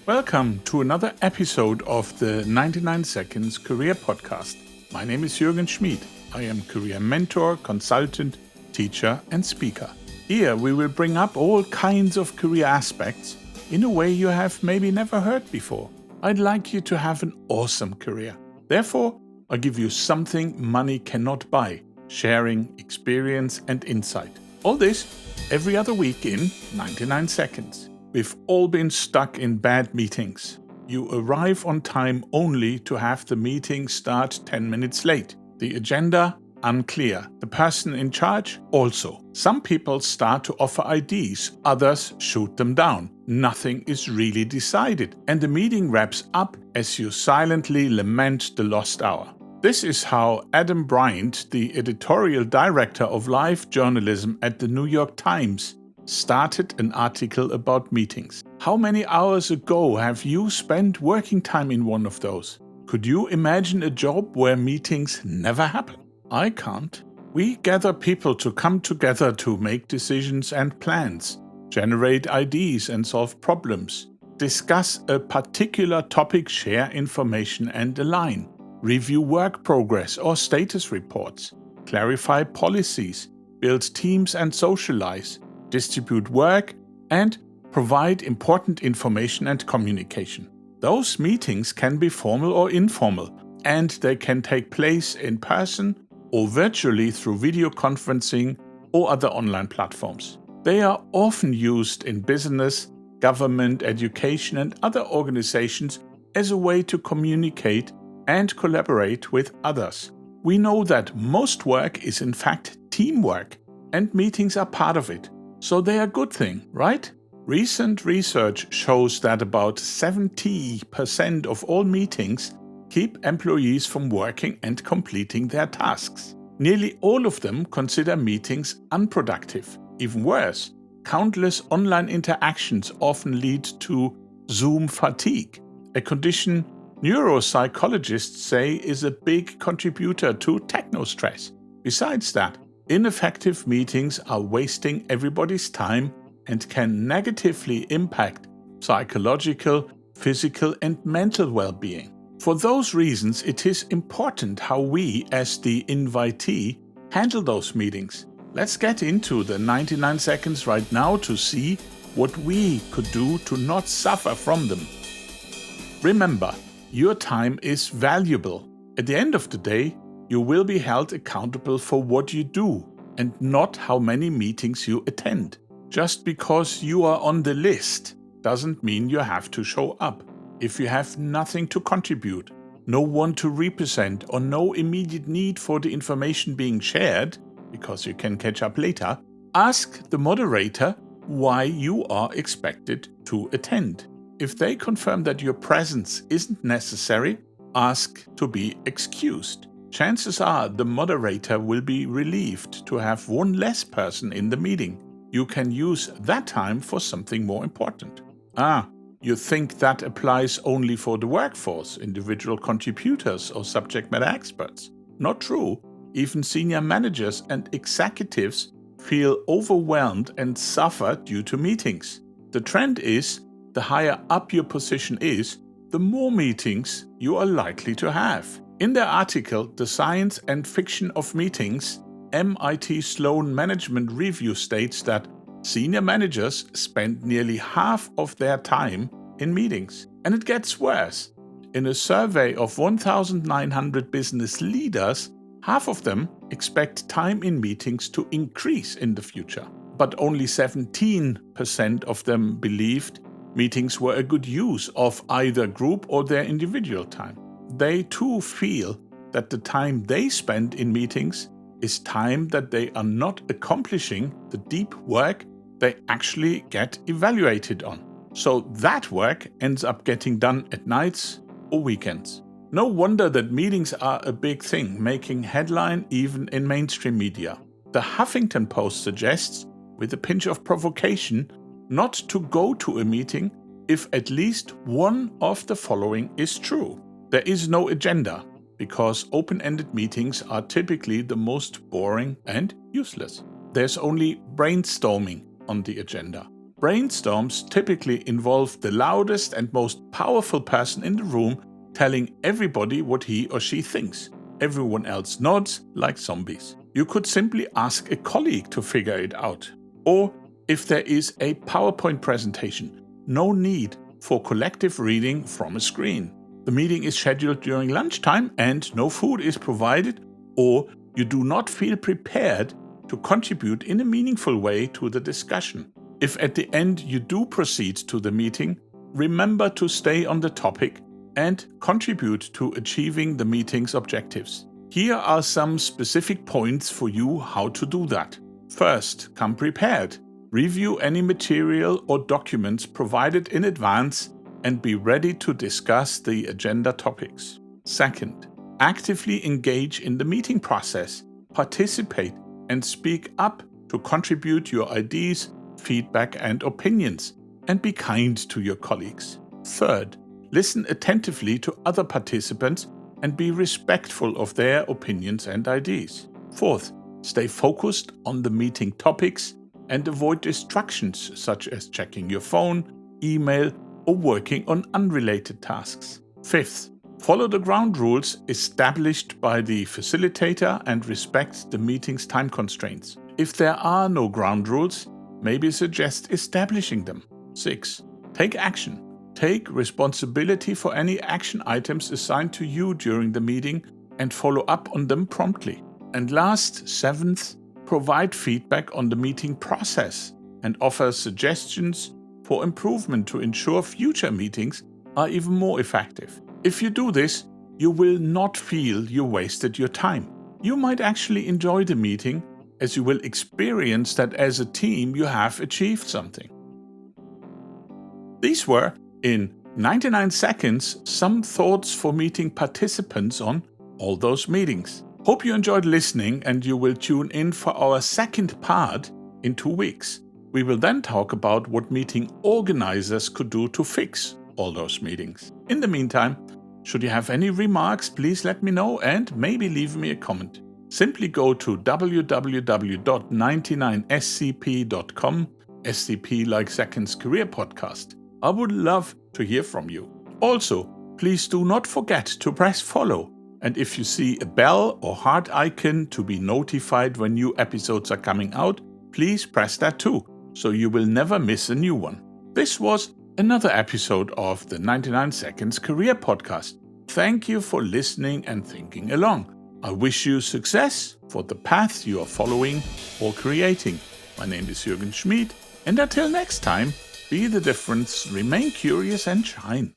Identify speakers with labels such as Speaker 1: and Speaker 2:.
Speaker 1: Welcome to another episode of the 99 Seconds Career Podcast. My name is Jürgen Schmid. I am career mentor, consultant, teacher, and speaker. Here we will bring up all kinds of career aspects in a way you have maybe never heard before. I'd like you to have an awesome career. Therefore, I give you something money cannot buy: sharing, experience, and insight. All this every other week in 99 seconds. We've all been stuck in bad meetings. You arrive on time only to have the meeting start 10 minutes late. The agenda unclear. The person in charge also. Some people start to offer ideas, others shoot them down. Nothing is really decided, and the meeting wraps up as you silently lament the lost hour. This is how Adam Bryant, the editorial director of live journalism at the New York Times, started an article about meetings. How many hours ago have you spent working time in one of those? Could you imagine a job where meetings never happen? I can't. We gather people to come together to make decisions and plans, generate ideas and solve problems, discuss a particular topic, share information and align, review work progress or status reports, clarify policies, build teams and socialize, distribute work, and provide important information and communication. Those meetings can be formal or informal, and they can take place in person or virtually through video conferencing or other online platforms. They are often used in business, government, education, and other organizations as a way to communicate and collaborate with others. We know that most work is in fact teamwork, and meetings are part of it. So they are a good thing, right? Recent research shows that about 70% of all meetings keep employees from working and completing their tasks. Nearly all of them consider meetings unproductive. Even worse, countless online interactions often lead to Zoom fatigue, a condition neuropsychologists say is a big contributor to techno-stress. Besides that, ineffective meetings are wasting everybody's time and can negatively impact psychological, physical, and mental well-being. For those reasons, it is important how we, as the invitee, handle those meetings. Let's get into the 99 seconds right now to see what we could do to not suffer from them. Remember, your time is valuable. At the end of the day, you will be held accountable for what you do and not how many meetings you attend. Just because you are on the list doesn't mean you have to show up. If you have nothing to contribute, no one to represent, or no immediate need for the information being shared, because you can catch up later, ask the moderator why you are expected to attend. If they confirm that your presence isn't necessary, ask to be excused. Chances are the moderator will be relieved to have one less person in the meeting. You can use that time for something more important. You think that applies only for the workforce, individual contributors or subject matter experts? Not true. Even senior managers and executives feel overwhelmed and suffer due to meetings. The trend is, the higher up your position is, the more meetings you are likely to have. In their article, The Science and Fiction of Meetings, MIT Sloan Management Review states that senior managers spend nearly half of their time in meetings. And it gets worse. In a survey of 1,900 business leaders, half of them expect time in meetings to increase in the future. But only 17% of them believed meetings were a good use of either group or their individual time. They too feel that the time they spend in meetings is time that they are not accomplishing the deep work they actually get evaluated on. So that work ends up getting done at nights or weekends. No wonder that meetings are a big thing, making headline even in mainstream media. The Huffington Post suggests, with a pinch of provocation, not to go to a meeting if at least one of the following is true. There is no agenda, because open-ended meetings are typically the most boring and useless. There's only brainstorming on the agenda. Brainstorms typically involve the loudest and most powerful person in the room telling everybody what he or she thinks. Everyone else nods like zombies. You could simply ask a colleague to figure it out. Or if there is a PowerPoint presentation, no need for collective reading from a screen. The meeting is scheduled during lunchtime and no food is provided, or you do not feel prepared to contribute in a meaningful way to the discussion. If at the end you do proceed to the meeting, remember to stay on the topic and contribute to achieving the meeting's objectives. Here are some specific points for you how to do that. First, come prepared. Review any material or documents provided in advance and be ready to discuss the agenda topics. Second, actively engage in the meeting process, participate and speak up to contribute your ideas, feedback and opinions, and be kind to your colleagues. Third, listen attentively to other participants and be respectful of their opinions and ideas. Fourth, stay focused on the meeting topics and avoid distractions such as checking your phone, email, or working on unrelated tasks. Fifth, follow the ground rules established by the facilitator and respect the meeting's time constraints. If there are no ground rules, maybe suggest establishing them. 6. Take action. Take responsibility for any action items assigned to you during the meeting and follow up on them promptly. And last, 7th, provide feedback on the meeting process and offer suggestions for improvement to ensure future meetings are even more effective. If you do this, you will not feel you wasted your time. You might actually enjoy the meeting, as you will experience that as a team you have achieved something. These were, in 99 seconds, some thoughts for meeting participants on all those meetings. Hope you enjoyed listening and you will tune in for our second part in 2 weeks. We will then talk about what meeting organizers could do to fix all those meetings. In the meantime, should you have any remarks, please let me know and maybe leave me a comment. Simply go to www.99scp.com, SCP like Seconds Career Podcast. I would love to hear from you. Also, please do not forget to press follow, and if you see a bell or heart icon to be notified when new episodes are coming out, please press that too, so you will never miss a new one. This was another episode of the 99 Seconds Career Podcast. Thank you for listening and thinking along. I wish you success for the path you are following or creating. My name is Jürgen Schmid, and until next time, be the difference, remain curious and shine.